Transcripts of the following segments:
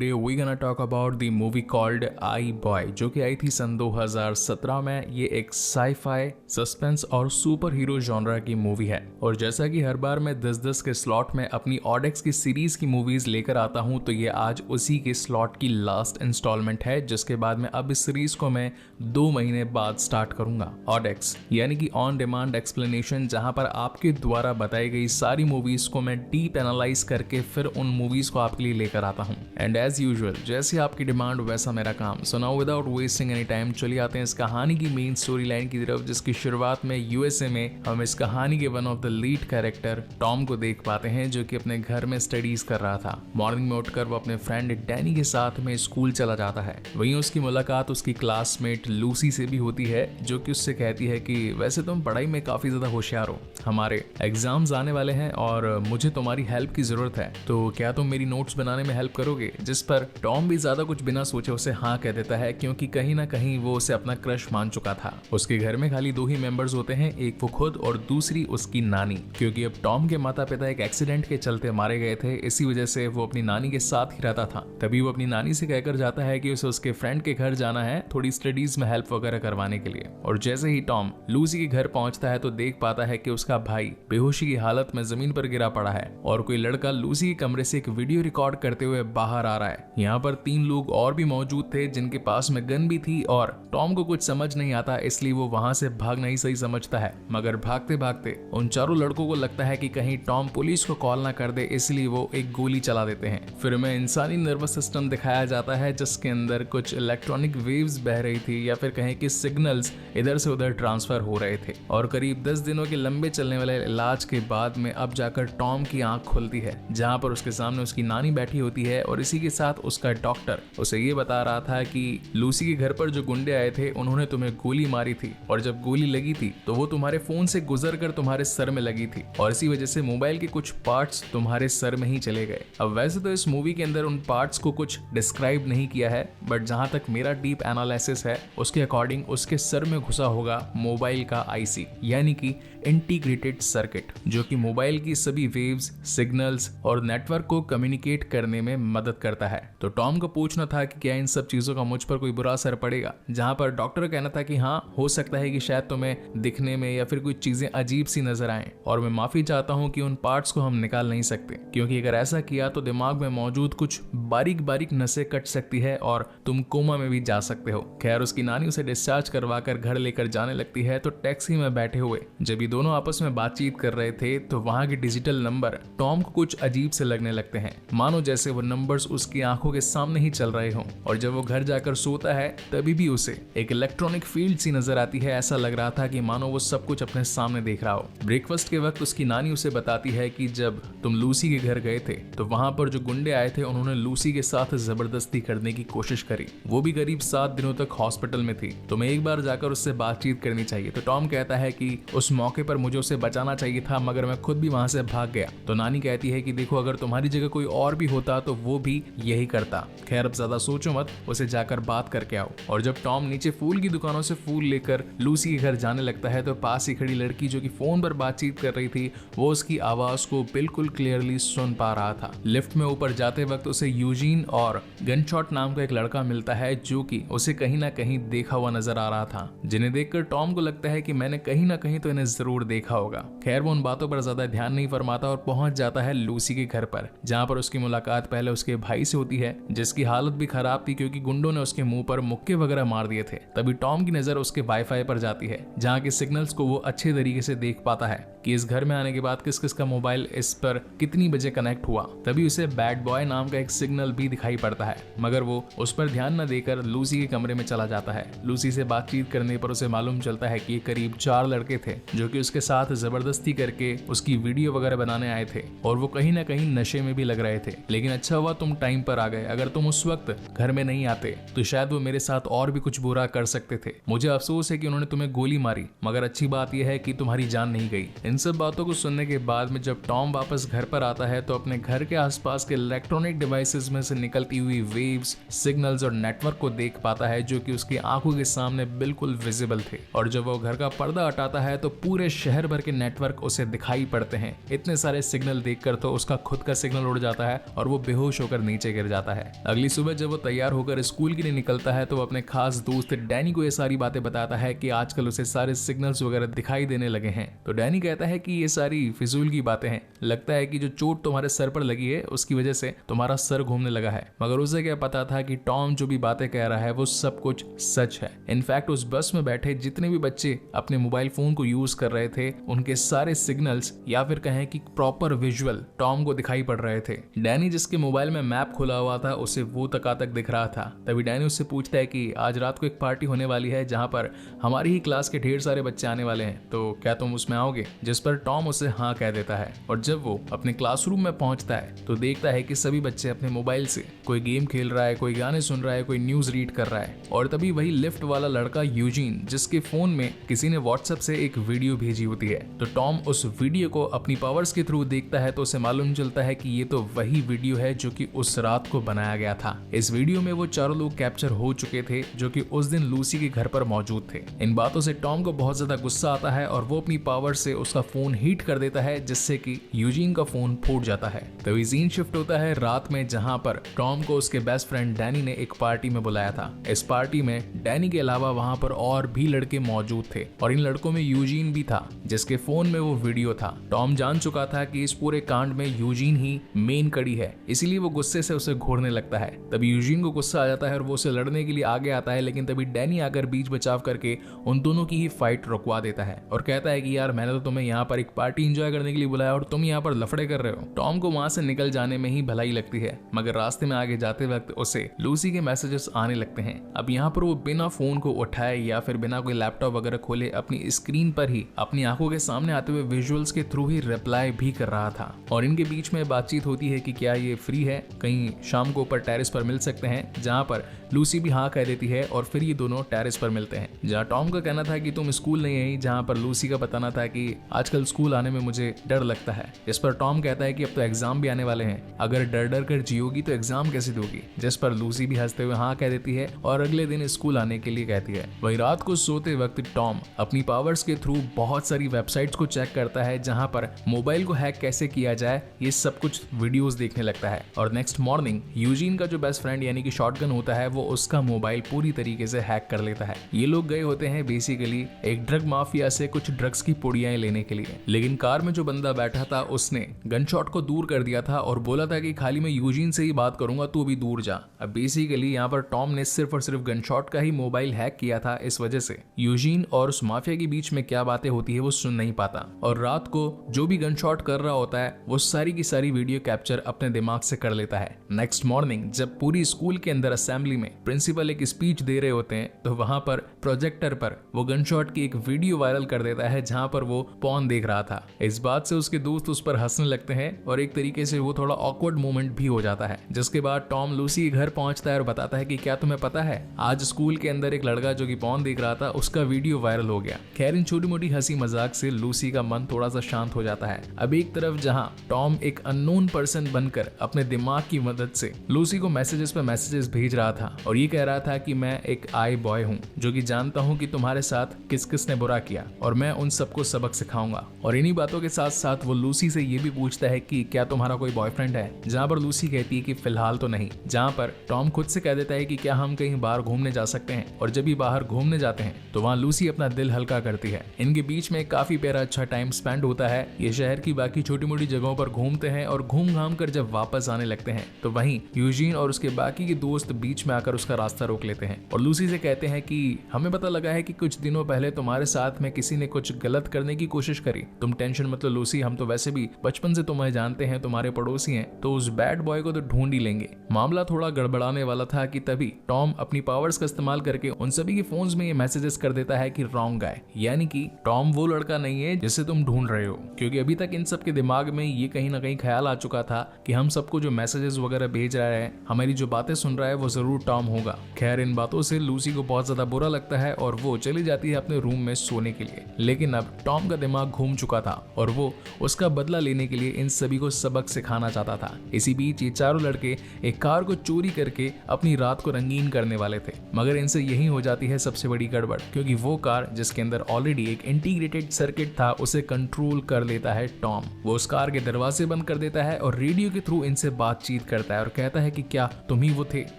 Today we gonna talk about the movie called I boy जो कि आई थी सन 2017 में। ये एक साई-फाई सस्पेंस और सुपर हीरो जॉनरा की मूवी है और जैसा कि हर बार मैं 10-10 के स्लॉट में अपनी ऑडेक्स की सीरीज की मूवीज लेकर आता हूं, तो ये आज उसी के स्लॉट की लास्ट इंस्टॉलमेंट है, जिसके बाद में अब इस सीरीज को मैं 2 महीने बाद स्टार्ट करूंगा। ऑडेक्स यानी कि ऑन डिमांड एक्सप्लेनेशन, जहां पर आपके द्वारा बताई गई सारी मूवीज को मैं डीप एनालाइज करके फिर उन मूवीज को आपके लिए लेकर आता हूं। एंड एज यूजुअल जैसी आपकी डिमांड वैसा मेरा काम। So now without wasting any time चलिए आते हैं इस कहानी की मेन स्टोरी लाइन की तरफ, जिसकी शुरुआत में यूएसए में हम इस कहानी के one of the lead character Tom को देख पाते हैं, जो कि अपने घर में स्टडीज कर रहा था। मॉर्निंग में उठकर वो अपने फ्रेंड डैनी के साथ में स्कूल चला जाता है। वहीं उसकी मुलाकात उसकी क्लासमेट लूसी से भी होती है, जो कि उससे कहती है कि वैसे तुम पढ़ाई में काफी ज्यादा होशियार हो, हमारे एग्जाम्स आने वाले हैं और मुझे तुम्हारी हेल्प की जरूरत है, तो क्या तुम मेरी नोट्स बनाने में हेल्प करोगे। जिस पर टॉम भी ज्यादा कुछ बिना सोचे उसे हाँ कह देता है, क्योंकि कहीं ना कहीं वो उसे अपना क्रश मान चुका था। उसके घर में खाली 2 ही मेंबर्स होते हैं, एक वो खुद और दूसरी उसकी नानी, क्योंकि अब टॉम के माता पिता एक एक्सीडेंट के चलते मारे गए थे। इसी वजह से वो अपनी नानी के साथ ही रहता था। तभी वो अपनी नानी से कहकर जाता है कि उसे उसके फ्रेंड के घर जाना है थोड़ी स्टडीज में हेल्प वगैरह करवाने के लिए। और जैसे ही टॉम लूसी के घर पहुंचता है तो देख पाता है कि उसका भाई बेहोशी की हालत में जमीन पर गिरा पड़ा है और कोई लड़का लूसी के कमरे से एक वीडियो रिकॉर्ड करते हुए बाहर आ रहा है। यहाँ पर 3 लोग और भी मौजूद थे, जिनके पास में गन भी थी और टॉम को कुछ समझ नहीं आता, इसलिए वो वहां से भागना ही सही समझता है। मगर भागते भागते उन चारों लड़कों को लगता है कि कहीं टॉम पुलिस को कॉल ना कर दे, इसलिए वो एक गोली चला देते हैं। फिर में इंसानी नर्वस सिस्टम दिखाया जाता है, जिसके अंदर कुछ इलेक्ट्रॉनिक वेव्स बह रही थी या फिर कहें कि सिग्नल्स इधर से उधर ट्रांसफर हो रहे थे। और करीब 10 दिनों के लंबे चलने वाले इलाज के बाद में अब जाकर टॉम की आंख खुलती है, जहां पर उसके सामने उसकी नानी बैठी होती है और इसी के साथ उसका डॉक्टर उसे ये बता रहा था कि लूसी के घर पर जो गुंडे आए थे उन्होंने तुम्हें गोली मारी थी और जब गोली लगी थी तो वो तुम्हारे फोन से गुजरकर तुम्हारे सर में लगी थी और इसी वजह से मोबाइल के कुछ पार्ट्स तुम्हारे सर में ही चले गए। अब वैसे तो इस मूवी के अंदर उन पार्ट्स को कुछ डिस्क्राइब नहीं किया है, बट जहां तक मेरा डीप एनालिसिस है उसके अकॉर्डिंग उसके सर में घुसा होगा मोबाइल का आईसी, यानी कि इंटीग्रेटेड सर्किट, जो कि मोबाइल की सभी वेव्स, सिग्नल्स और नेटवर्क को कम्युनिकेट करने में मदद करता है। तो टॉम को पूछना था कि क्या इन सब चीजों का मुझ पर कोई बुरा असर पड़ेगा, जहां पर डॉक्टर का कहना था कि हाँ हो सकता है कि शायद तुम्हें दिखने में या फिर कुछ चीजें अजीब सी नजर आएं, और मैं माफी चाहता हूं कि उन पार्ट्स को हम निकाल नहीं सकते, क्योंकि अगर ऐसा किया तो दिमाग में मौजूद कुछ बारीक बारीक नसें कट सकती है और तुम कोमा में भी जा सकते हो। खैर उसकी नानी उसे डिस्चार्ज करवाकर घर लेकर जाने लगती है। तो टैक्सी में बैठे हुए जब ये दोनों आपस में बातचीत कर रहे थे तो वहां के डिजिटल नंबर टॉम को कुछ अजीब से लगने लगते हैं, मानो जैसे वो नंबर्स उसकी आंखों के सामने ही चल रहे हों। और जब वो घर जाकर सोता है तभी भी उसे एक इलेक्ट्रॉनिक फील्ड सी नजर आती है। ऐसा लग रहा था कि मानो वो सब कुछ अपने सामने देख रहा हो। ब्रेकफास्ट के वक्त उसकी नानी उसे बताती है कि जब तुम लूसी के घर गए थे तो वहां पर जो गुंडे आए थे उन्होंने लूसी के साथ जबरदस्ती करने की कोशिश करी। वो भी करीब 7 दिनों तक हॉस्पिटल में थी, तुम्हें एक बार जाकर उससे बातचीत करनी चाहिए। तो टॉम कहता है कि उस मौके पर मुझे उसे बचाना चाहिए था, मगर मैं खुद भी वहां से भाग गया। तो नानी कहती है कि देखो अगर तुम्हारी जगह कोई और भी होता तो वो भी यही करता। खैर अब ज्यादा सोचो मत, उसे जाकर बात करके आओ। और जब टॉम नीचे फूल की दुकानों से फूल लेकर लूसी के घर जाने लगता है तो पास ही खड़ी लड़की जो कि फोन पर बातचीत कर रही थी वो उसकी आवाज को बिल्कुल क्लियरली सुन पा रहा था। लिफ्ट में ऊपर जाते वक्त उसे यूजीन और गनशॉट नाम का एक लड़का मिलता है, जो कि उसे कहीं ना कहीं देखा हुआ नजर आ रहा था, जिन्हें देखकर टॉम को लगता है कि मैंने कहीं ना कहीं तो इन्हें जरूर देखा होगा। खैर वो उन बातों पर ज्यादा ध्यान नहीं फरमाता और पहुंच जाता है लूसी के घर पर, जहां पर उसकी मुलाकात पहले उसके भाई से होती है, जिसकी हालत भी खराब थी क्योंकि गुंडों ने उसके मुंह पर मुक्के वगैरह मार दिए थे। तभी टॉम की नजर उसके वाईफाई पर जाती है, जहां के सिग्नल्स को वो अच्छे तरीके से देख पाता है कि इस घर में आने के बाद किस किस का मोबाइल इस पर कितनी बजे कनेक्ट हुआ। तभी उसे बैड बॉय नाम का एक सिग्नल भी दिखाई पड़ता है, मगर वो उस पर ध्यान न देकर लूसी के कमरे में चला जाता है। लूसी से बातचीत करने पर उसे मालूम चलता है कि करीब 4 लड़के थे जो कि उसके साथ जबरदस्ती करके उसकी वीडियो वगैरह बनाने आए थे और वो कहीं ना कहीं नशे में भी लग रहे थे। लेकिन अच्छा हुआ तुम टाइम पर आ गए, अगर तुम उस वक्त घर में नहीं आते तो शायद वो मेरे साथ और भी कुछ बुरा कर सकते थे। मुझे अफसोस है कि उन्होंने तुम्हें गोली मारी, मगर अच्छी बात यह है कि तुम्हारी जान नहीं गई। इन सब बातों को सुनने के बाद में जब टॉम वापस घर पर आता है तो अपने घर के आसपास के इलेक्ट्रॉनिक डिवाइसेस में से निकलती हुई वेव्स, सिग्नल्स और नेटवर्क को देख पाता है, जो कि उसकी आंखों के सामने बिल्कुल विजिबल थे। और जब वो घर का पर्दा हटाता है तो पूरे शहर भर के नेटवर्क उसे दिखाई पड़ते हैं। इतने सारे सिग्नल देखकर तो उसका खुद का सिग्नल उड़ जाता है और वो बेहोश होकर नीचे नीचे गिर जाता है। अगली सुबह जब वो तैयार होकर स्कूल के लिए निकलता है तो वो अपने खास दोस्त डैनी को ये सारी बातें बताता है कि आजकल उसे सारे सिग्नल्स वगैरह दिखाई देने लगे हैं। तो डैनी कहता है कि ये सारी फिजूल की बातें हैं, लगता है कि जो चोट तुम्हारे सर पर लगी है उसकी वजह से तुम्हारा सर घूमने लगा है। मगर उसे क्या पता था कि टॉम जो भी बातें कह रहा है वो सब कुछ सच है। इनफैक्ट उस बस में बैठे जितने भी बच्चे अपने मोबाइल फोन को यूज कर रहे थे उनके सारे सिग्नल्स या फिर कहें कि प्रॉपर विजुअल टॉम को दिखाई पड़ रहे थे। डैनी जिसके मोबाइल में मैप खुला हुआ था उसे वो तक दिख रहा था। तभी डैनी उससे पूछता है कि आज रात को एक पार्टी होने वाली है जहां पर हमारी ही क्लास के ढेर सारे बच्चे आने वाले हैं, तो क्या तुम उसमें आओगे? जिस पर टॉम उसे हाँ कह देता है। और जब वो अपने क्लासरूम में पहुंचता है तो देखता है कि सभी बच्चे अपने मोबाइल से कोई गेम खेल रहा है, कोई गाने सुन रहा है, कोई न्यूज रीड कर रहा है। और तभी वही लिफ्ट वाला लड़का यूजीन जिसके फोन में किसी ने व्हाट्सएप से एक वीडियो भेजी होती है, तो टॉम उस वीडियो को अपनी पावर्स के थ्रू देखता है तो उसे मालूम चलता है कि ये तो वही वीडियो है जो कि उस रात को बनाया गया था। इस वीडियो में वो चारों लोग कैप्चर हो चुके थे जो कि उस दिन लूसी के घर पर मौजूद थे। इन बातों से टॉम को बहुत ज्यादा गुस्सा आता है और वो अपनी पावर से उसका फोन हीट कर देता है जिससे कि यूजीन का फोन फूट जाता है। तभी सीन शिफ्ट होता है रात में जहां पर टॉम को उसके बेस्ट फ्रेंड डैनी ने एक पार्टी में बुलाया था। इस पार्टी में डैनी के अलावा वहां पर और भी लड़के मौजूद थे और इन लड़कों में यूजीन भी था जिसके फोन में वो वीडियो था। टॉम जान चुका था कि इस पूरे कांड में यूजीन ही मेन कड़ी है, इसीलिए वो गुस्से से उसे घूरने लगता है। तभी यूजीन को गुस्सा आ जाता है और वो उसे लड़ने के लिए आगे आता है, लेकिन तभी डैनी आकर बीच बचाव करके उन दोनों की ही फाइट रुकवा देता है और कहता है कि यार मैंने तो तुम्हें यहाँ पर एक पार्टी एंजॉय करने के लिए बुलाया और तुम यहाँ पर लफड़े कर रहे हो। टॉम को वहां से निकल जाने में ही भलाई लगती है, मगर रास्ते में आगे जाते वक्त उसे लूसी के मैसेजेस आने लगते हैं। अब यहाँ पर वो बिना फोन को उठाए या फिर बिना कोई लैपटॉप वगैरह खोले अपनी स्क्रीन पर ही अपनी आंखों के सामने आते हुए विजुअल्स के थ्रू ही रिप्लाई भी कर रहा था। और इनके बीच में बातचीत होती है कि क्या ये फ्री है, कहीं शाम को ऊपर टेरेस पर मिल सकते हैं, जहाँ पर लूसी भी हाँ कह देती है और फिर ये दोनों टेरेस पर मिलते हैं। जहाँ टॉम का कहना था कि तुम स्कूल नहीं आई, जहाँ पर लूसी का बताना था कि आजकल स्कूल आने में मुझे डर लगता है। इस पर टॉम कहता है कि अब तो एग्जाम भी आने वाले हैं, अगर डर डर कर जियोगी तो एग्जाम कैसे दोगी? जिस पर लूसी भी हंसते हुए हाँ कह देती है और अगले दिन स्कूल आने के लिए कहती है। वही रात को सोते वक्त टॉम अपनी पावर्स के थ्रू बहुत सारी वेबसाइट्स को चेक करता है जहाँ पर मोबाइल को हैक कैसे किया जाए ये सब कुछ वीडियोस देखने लगता है। और नेक्स्ट मॉर्निंग यूजीन का जो बेस्ट फ्रेंड यानी कि शॉटगन होता है वो उसका मोबाइल पूरी तरीके से हैक कर लेता है। ये लोग गए होते हैं बेसिकली एक ड्रग माफिया से कुछ ड्रग्स की पुड़ियाएं लेने के लिए, लेकिन कार में जो बंदा बैठा था उसने गन शॉट को दूर कर दिया था और बोला था कि खाली मैं यूजीन से ही बात करूंगा, तू अभी दूर जा। अब बेसिकली यहाँ पर टॉम ने सिर्फ और सिर्फ गन शॉट का ही मोबाइल हैक किया था, इस वजह से यूजीन और उस माफिया के बीच में क्या बातें होती है वो सुन नहीं पाता और रात को जो भी गन शॉट कर रहा होता है वो सारी की सारी वीडियो कैप्चर अपने दिमाग से कर लेता है। नेक्स्ट मॉर्निंग जब पूरी स्कूल के अंदर असेंबली में प्रिंसिपल एक स्पीच दे रहे होते हैं तो वहां पर प्रोजेक्टर पर वो गन शॉट की एक वीडियो वायरल कर देता है जहां पर वो पॉर्न देख रहा था। इस बात से उसके दोस्त उस पर हंसने लगते हैं और एक तरीके से वो थोड़ा ऑकवर्ड मोमेंट भी हो जाता है। जिसके बाद टॉम लूसी के घर पहुंचता है और बताता है कि क्या तुम्हें पता है आज स्कूल के अंदर एक लड़का जो कि पॉर्न देख रहा था उसका वीडियो वायरल हो गया। खैर इन छोटी मोटी हंसी मजाक से लूसी का मन थोड़ा सा शांत हो जाता है। अब एक तरफ जहां टॉम एक अननोन पर्सन बनकर अपने दिमाग की मदद से लूसी को मैसेजेस पे मैसेजेस भेज रहा था और ये कह रहा था कि मैं एक आई बॉय हूँ जो कि जानता हूँ कि तुम्हारे साथ किस किस ने बुरा किया और मैं उन सबको सबक सिखाऊंगा। और इन्हीं बातों के साथ साथ वो लूसी से ये भी पूछता है कि क्या तुम्हारा कोई बॉयफ्रेंड है, जहाँ पर लूसी कहती है कि फिलहाल तो नहीं, जहाँ पर टॉम खुद से कह देता है कि क्या हम कहीं बाहर घूमने जा सकते हैं। और जब भी बाहर घूमने जाते हैं तो वहाँ लूसी अपना दिल हल्का करती है। इनके बीच में काफी प्यारा अच्छा टाइम स्पेंड होता है। ये शहर की बाकी छोटी मोटी जगहों पर घूमते हैं और घूम घाम कर जब वापस आने लगते हैं तो वहीं यूजीन और उसके बाकी के दोस्त बीच में आकर उसका रास्ता रोक लेते हैं और लूसी से कहते हैं कि हमें पता लगा है कि कुछ दिनों पहले तुम्हारे साथ में किसी ने कुछ गलत करने की कोशिश करी। तुम टेंशन मत लो लूसी, हम तो वैसे भी बचपन से तुम्हें जानते हैं, तुम्हारे पड़ोसी हैं, तो उस बैड बॉय को तो ढूंढ ही लेंगे। मामला थोड़ा गड़बड़ाने वाला था कि तभी टॉम अपनी पावर्स का इस्तेमाल करके उन सभी के फोन्स में ये मैसेजेस कर देता है कि रॉन्ग गाय, यानी कि टॉम वो लड़का नहीं है जिसे तुम ढूंढ रहे हो। क्योंकि अभी तक इन सब के दिमाग में ये कहीं ना कहीं ख्याल आ चुका था कि हम सबको जो मैसेजेस वगैरह भेज रहा है, हमारी जो बातें सुन रहा है वो जरूर टॉम होगा। खैर इन बातों से लूसी को बहुत ज्यादा बुरा लगता है और वो चली जाती है अपने रूम में सोने के लिए। लेकिन अब टॉम का दिमाग घूम चुका था और वो उसका बदला लेने के लिए इन सभी को सबक सिखाना चाहता था। इसी बीच ये चारों लड़के एक कार को चोरी करके अपनी रात को रंगीन करने वाले थे, मगर इनसे यही हो जाती है सबसे बड़ी गड़बड़, क्योंकि वो कार जिसके अंदर ऑलरेडी एक इंटीग्रेटेड सर्किट था उसे कंट्रोल कर लेता है टॉम। वो उस कार के दरवाजे बंद कर देता है और रेडियो के थ्रू इनसे बातचीत कर करता है और कहता है कि क्या तुम ही वो थे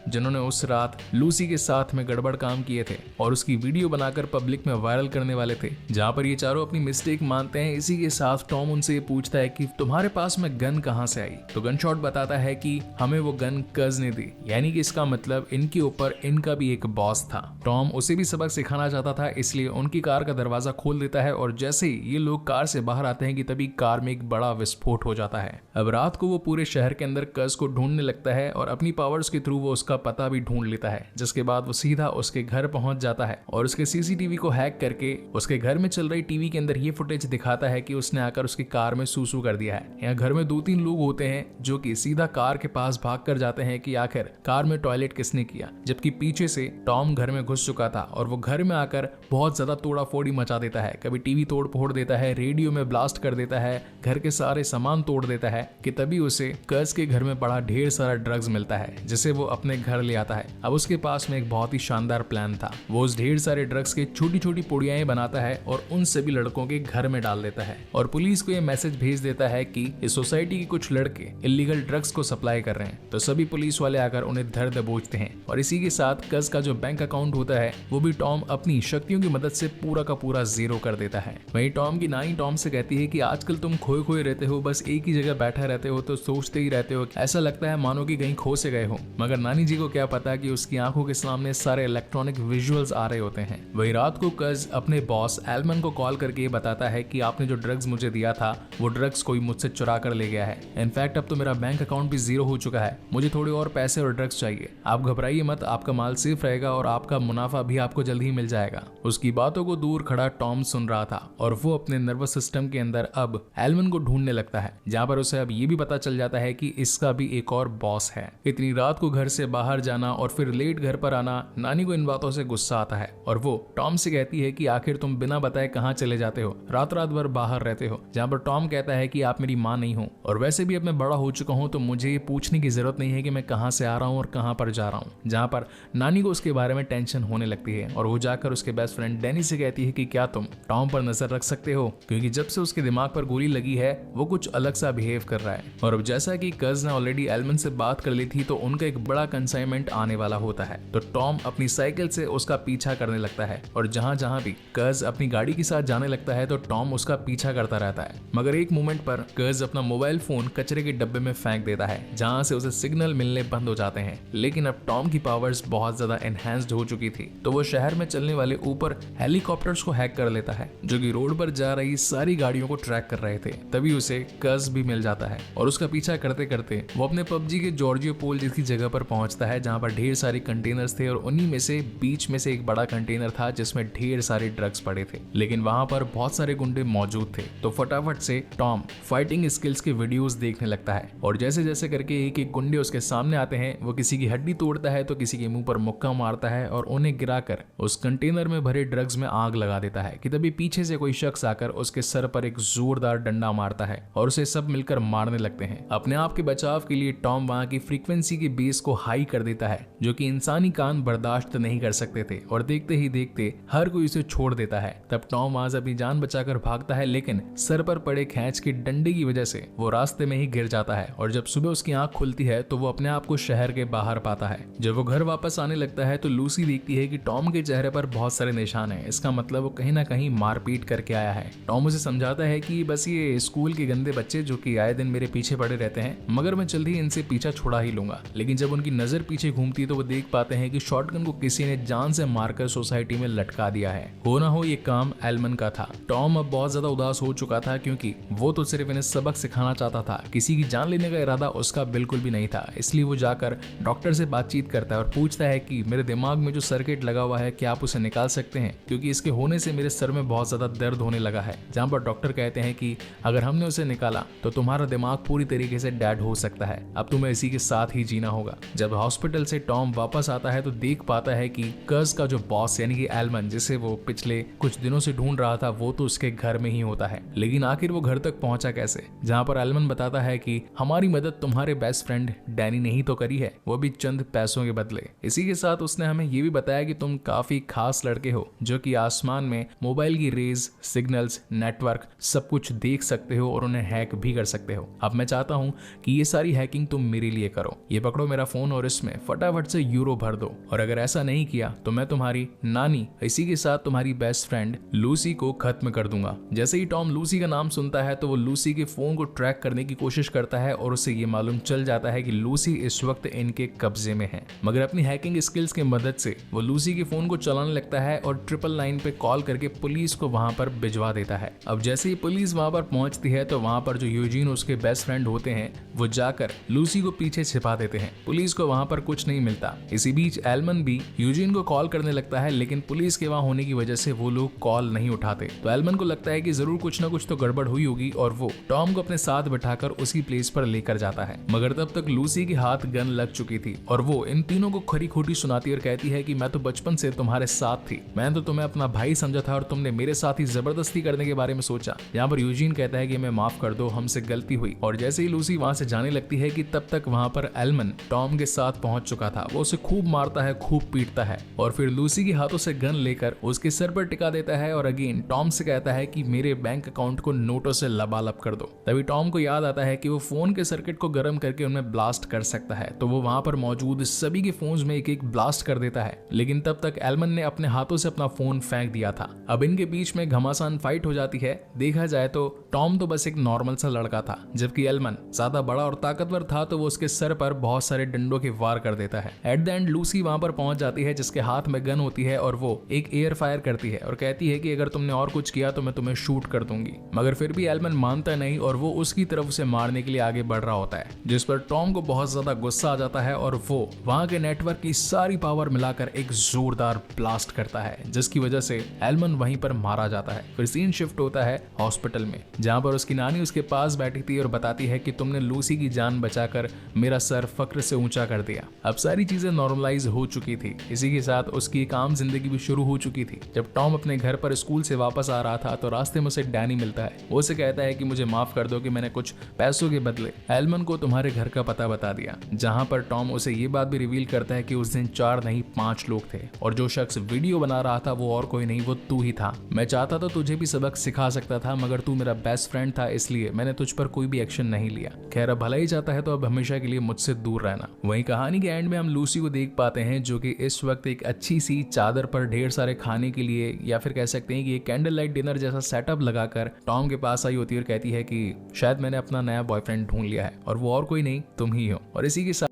जिन्होंने उस रात लूसी के साथ में गड़बड़ काम किए थे और उसकी वीडियो बनाकर पब्लिक में वायरल करने वाले थे। जहाँ पर ये चारों अपनी मिस्टेक मानते हैं। इसी के साथ टॉम उनसे पूछता है कि तुम्हारे पास में गन कहाँ से आई, तो गन शॉट बताता है कि हमें वो गन कज ने दी, यानी कि इसका मतलब इनके ऊपर इनका भी एक बॉस था। टॉम उसे भी सबक सिखाना चाहता था, इसलिए उनकी कार का दरवाजा खोल देता है और जैसे ही ये लोग कार से बाहर आते हैं कि तभी कार में एक बड़ा विस्फोट हो जाता है। अब रात को वो पूरे शहर के अंदर कज को ढूंढने लगता है और अपनी पावर्स के थ्रू वो उसका पता भी ढूंढ लेता है, जिसके बाद वो सीधा उसके घर पहुंच जाता है और उसके सीसीटीवी को हैक करके उसके घर में चल रही टीवी के अंदर ये फुटेज दिखाता है कि उसने आकर उसकी कार में सूसू कर दिया है। यहाँ घर में 2-3 लोग होते हैं जो कि सीधा कार के पास भाग कर जाते हैं कि आखिर कार में टॉयलेट किसने किया, जबकि पीछे से टॉम घर में घुस चुका था और वो घर में आकर बहुत ज्यादा तोड़ा फोड़ी मचा देता है। कभी टीवी तोड़ फोड़ देता है, रेडियो में ब्लास्ट कर देता है, घर के सारे सामान तोड़ देता है कि तभी उसे कर्ज के घर में पड़ा ढेर सारा ड्रग्स मिलता है जिसे वो अपने घर ले आता है। अब उसके पास में एक बहुत ही शानदार प्लान था। वो उस ढेर सारे ड्रग्स के छोटी छोटी पुड़ियाएं बनाता है और उन सभी लड़कों के घर में डाल देता है और पुलिस को ये मैसेज भेज देता है कि इस सोसाइटी के कुछ लड़के इलीगल ड्रग्स को सप्लाई कर रहे हैं। तो सभी पुलिस वाले आकर उन्हें धर दबोचते हैं और इसी के साथ कज का जो बैंक अकाउंट होता है वो भी टॉम अपनी शक्तियों की मदद से पूरा का पूरा जीरो कर देता है। वहीं टॉम की नानी टॉम से कहती है कि आजकल तुम खोए खोए रहते हो, बस एक ही जगह बैठा रहते हो तो सोचते ही रहते हो, ऐसा लगता है मानो कि कहीं खो से गए हो। मगर नानी जी को क्या पता कि उसकी आंखों के सामने सारे इलेक्ट्रॉनिक विजुअल्स आ रहे होते हैं। वही रात को कज अपने बॉस एल्मन को कॉल करके बताता है कि आपने जो ड्रग्स मुझे दिया था वो ड्रग्स कोई मुझसे चुरा कर ले गया है। इनफैक्ट अब तो मेरा बैंक अकाउंट भी जीरो हो चुका है, मुझे थोड़े और पैसे और ड्रग्स चाहिए। आप घबराइए मत, आपका माल सेफ रहेगा और आपका मुनाफा भी आपको जल्द ही मिल जाएगा। उसकी बातों को दूर खड़ा टॉम सुन रहा था और वो अपने नर्वस सिस्टम के अंदर अब एल्मन को ढूंढने लगता है, जहाँ पर उसे अब ये भी पता चल जाता है कि इसका भी एक और बॉस है। इतनी रात को घर से बाहर जाना और फिर लेट घर पर आना, नानी को इन बातों से गुस्सा आता है और वो टॉम से कहती है कि आखिर तुम बिना बताए कहाँ चले जाते हो, रात रात भर बाहर रहते हो। जहाँ पर टॉम कहता है कि आप मेरी माँ नहीं हो और वैसे भी अब मैं बड़ा हो चुका हूँ तो मुझे ये पूछने की जरूरत नहीं है कि मैं कहाँ से आ रहा हूँ और कहाँ पर जा रहा हूँ। जहाँ पर नानी को उसके बारे में टेंशन होने लगती है और वो जाकर उसके बेस्ट फ्रेंड डैनी से कहती है कि क्या तुम टॉम पर नजर रख सकते हो, क्योंकि जब से उसके दिमाग पर गोली लगी है वो कुछ अलग सा बिहेव कर रहा है। और अब जैसा कि कज ने ऑलरेडी एल्मन से बात कर ली थी तो उनका एक बड़ा कंसाइनमेंट आने वाला होता है, तो टॉम अपनी साइकिल से उसका पीछा करने लगता है और जहां जहां भी कज अपनी गाड़ी के साथ जाने लगता है तो टॉम उसका पीछा करता रहता है। मगर एक मोमेंट पर कज अपना मोबाइल फोन कचरे के डब्बे में फेंक देता है, जहां से उसे सिग्नल मिलने बंद हो जाते हैं। लेकिन अब टॉम की पावर्स बहुत ज्यादा एनहांस्ड हो चुकी थी, तो वो शहर में चलने वाले ऊपर हेलीकॉप्टर्स को हैक कर लेता है जो कि रोड पर जा रही सारी गाड़ियों को ट्रैक कर रहे थे। तभी उसे कज भी मिल जाता है और उसका पीछा करते करते वो अपने पबजी के जॉर्जियो पोल जैसी जगह पर पहुंचता है, जहां पर ढेर सारे कंटेनर्स थे और उन्हीं में से बीच में से एक बड़ा कंटेनर था जिसमें ढेर सारे ड्रग्स पड़े थे। लेकिन वहां पर बहुत सारे गुंडे मौजूद थे, तो फटाफट से टॉम फाइटिंग स्किल्स के वीडियोस देखने लगता है और जैसे जैसे करके एक एक गुंडे उसके सामने आते हैं वो किसी की हड्डी तोड़ता है तो किसी के मुंह पर मुक्का मारता है और उन्हें गिराकर उस कंटेनर में भरे ड्रग्स में आग लगा देता है कि तभी पीछे से कोई शख्स आकर उसके सर पर एक जोरदार डंडा मारता है और उसे सब मिलकर मारने लगते हैं। अपने आप के बचाव के लिए टॉम वहां की फ्रीक्वेंसी के बेस को हाई कर देता है जो कि इंसानी कान बर्दाश्त नहीं कर सकते थे और देखते ही देखते हर कोई उसे छोड़ देता है। तब टॉम वहां से अपनी जान बचाकर भागता है, लेकिन सर पर पड़े खैंच के डंडे की वजह से वो रास्ते में ही गिर जाता है और जब सुबह उसकी आंख खुलती है तो वो अपने आप को शहर के बाहर पाता है। जब वो घर वापस आने लगता है तो लूसी देखती है कि टॉम के चेहरे पर बहुत सारे निशान हैं, इसका मतलब वो कहीं ना कहीं मारपीट करके आया है। टॉम उसे समझाता है कि बस ये स्कूल के गंदे बच्चे जो कि आए दिन मेरे पीछे पड़े रहते हैं, मगर मैं जल्दी इनसे पीछा छुड़ा ही लूंगा। लेकिन जब उनकी नजर पीछे घूमती तो वो देख पाते हैं कि शॉटगन को किसी ने जान से मारकर सोसाइटी में लटका दिया है। हो ना हो ये काम एल्मन का था। टॉम अब बहुत ज्यादा उदास हो चुका था क्योंकि वो तो सिर्फ इन्हें सबक सिखाना चाहता था, किसी की जान लेने का इरादा उसका बिल्कुल भी नहीं था। इसलिए वो जाकर डॉक्टर से बातचीत करता है और पूछता है कि मेरे दिमाग में जो सर्किट लगा हुआ है क्या आप उसे निकाल सकते हैं, क्योंकि इसके होने से मेरे सर में बहुत ज्यादा दर्द होने लगा है। जहाँ पर डॉक्टर कहते हैं कि अगर हमने उसे निकाला तो तुम्हारा दिमाग पूरी तरीके से डेड हो सकता है, अब तुम्हें इसी के साथ ही जीना होगा। जब हॉस्पिटल से टॉम वापस आता है तो देख पाता है कि कज का जो बॉस यानी कि एल्मन, जिसे वो पिछले कुछ दिनों से ढूंढ रहा था, वो तो उसके घर में ही होता है। लेकिन आखिर वो घर तक पहुंचा कैसे? जहाँ पर एल्मन बताता है कि हमारी मदद तुम्हारे बेस्ट फ्रेंड डैनी ने ही तो करी है, वो भी चंद पैसों के बदले। इसी के साथ उसने हमें ये भी बताया कि तुम काफी खास लड़के हो जो कि आसमान में मोबाइल की रेज, सिग्नल्स, नेटवर्क सब कुछ देख सकते हो और उन्हें हैक भी कर सकते हो। अब मैं चाहता हूँ कि ये सारी हैकिंग तुम मेरे लिए करो, ये पकड़ो मेरा फोन और इसमें फटाफट से यूरो भर दो, और अगर ऐसा नहीं किया तो मैं तुम्हारी नानी इसी के साथ तुम्हारी बेस्ट फ्रेंड लूसी को खत्म कर दूंगा। जैसे ही टॉम लूसी का नाम सुनता है तो वो लूसी के फोन को ट्रैक करने की कोशिश करता है और उसे ये मालूम चल जाता है कि लूसी इस वक्त इनके कब्जे में है। मगर अपनी हैकिंग स्किल्स की मदद से वो लूसी के फोन को चलाने लगता है और 999 पे कॉल करके पुलिस को वहां पर भिजवा देता है। अब जैसे ही पुलिस वहां पर पहुंचती है तो वहां पर जो यूजीन उसके बेस्ट फ्रेंड होते हैं वो जाकर लूसी को पीछे छिपा देते हैं। पुलिस को वहां पर कुछ नहीं मिलता। इसी बीच एल्मन भी यूजीन को कॉल करने लगता है, लेकिन पुलिस के वहां होने की वजह से वो लोग कॉल नहीं उठाते। तो एल्मन को लगता है कि जरूर कुछ ना कुछ तो गड़बड़ हुई होगी और वो टॉम को अपने साथ बिठाकर उसी प्लेस पर लेकर जाता है। मगर तब तक लूसी के हाथ गन लग चुकी थी और वो इन तीनों को खरी खोटी सुनाती और कहती है कि मैं तो बचपन से तुम्हारे साथ थी, मैंने तो तुम्हें अपना भाई समझा था और तुमने मेरे साथ ही जबरदस्ती करने के बारे में सोचा। यहाँ पर यूजीन कहता है कि मैं माफ कर दो, हमसे गलती हुई। और जैसे ही लूसी वहां से जाने लगती है कि तब तक वहां पर एल्मन टॉम के साथ पहुंच चुका था। वो उसे खूब मारता है, खूब पीटता है और फिर लूसी के हाथों से गन लेकर उसके सर पर टिका देता है और अगेन टॉम से कहता है कि मेरे बैंक अकाउंट को नोटों से लबालब कर दो। तभी टॉम को याद आता है कि वो फोन के सर्किट को गर्म करके उनमें ब्लास्ट कर सकता है, तो वो वहां पर मौजूद सभी के फोन्स में एक एक ब्लास्ट कर देता है। लेकिन तब तक एल्मन ने अपने हाथों से अपना फोन फेंक दिया था। अब इनके बीच में घमासान फाइट हो जाती है। देखा जाए तो टॉम तो बस एक नॉर्मल सा लड़का था, जबकि एल्मन ज्यादा बड़ा और ताकतवर था, तो वो उसके सर पर बहुत सारे डंडों के वार कर देता है। एट द एंड लूसी वहां पर पहुंच जाती है जिसके हाथ में गन होती है और वो एक एयर फायर करती है और कहती है कि अगर तुमने और कुछ किया तो मैं तुम्हें शूट कर दूंगी। मगर फिर भी एल्मन मानता नहीं और वो उसकी तरफ उसे मारने के लिए आगे बढ़ रहा होता है, जिस पर टॉम को बहुत ज्यादा गुस्सा आ जाता है और वो वहां के नेटवर्क की सारी पावर मिलाकर एक जोरदार ब्लास्ट करता है, जिसकी वजह से एल्मन वहीं पर मारा जाता है। फिर सीन शिफ्ट होता है हॉस्पिटल में, जहां पर उसकी नानी उसके पास बैठी थी और बताती है कि तुमने लूसी की जान बचाकर मेरा सर फक्र से ऊंचा कर दिया। अब सारी चीजें नॉर्मलाइज हो चुकी थी। इसी के साथ उसकी एक आम जिंदगी भी शुरू हो चुकी थी। जब टॉम अपने घर पर स्कूल से वापस आ रहा था तो रास्ते में उसे डैनी मिलता है। वो उसे कहता है कि मुझे माफ कर दो कि मैंने कुछ पैसों के बदले एल्मन को तुम्हारे घर का पता बता दिया। जहां पर टॉम उसे ये बात भी रिवील करता है कि उस दिन 4 नहीं 5 लोग थे और जो शख्स वीडियो बना रहा था वो और कोई नहीं, वो तू ही था। मैं चाहता तो तुझे भी सबक सिखा सकता था, मगर तू मेरा बेस्ट फ्रेंड था, इसलिए मैंने तुझ पर कोई भी एक्शन नहीं लिया। खैर अब भला ही चाहता है तो अब हमेशा के लिए मुझसे दूर रहना। वहीं कहानी के एंड में हम लूसी को देख पाते हैं जो कि इस वक्त एक अच्छी सी चादर पर ढेर सारे खाने के लिए, या फिर कह सकते हैं कि एक कैंडल लाइट डिनर जैसा सेटअप लगाकर टॉम के पास आई होती है और कहती है कि शायद मैंने अपना नया बॉयफ्रेंड ढूंढ लिया है और वो और कोई नहीं तुम ही हो। और इसी के साथ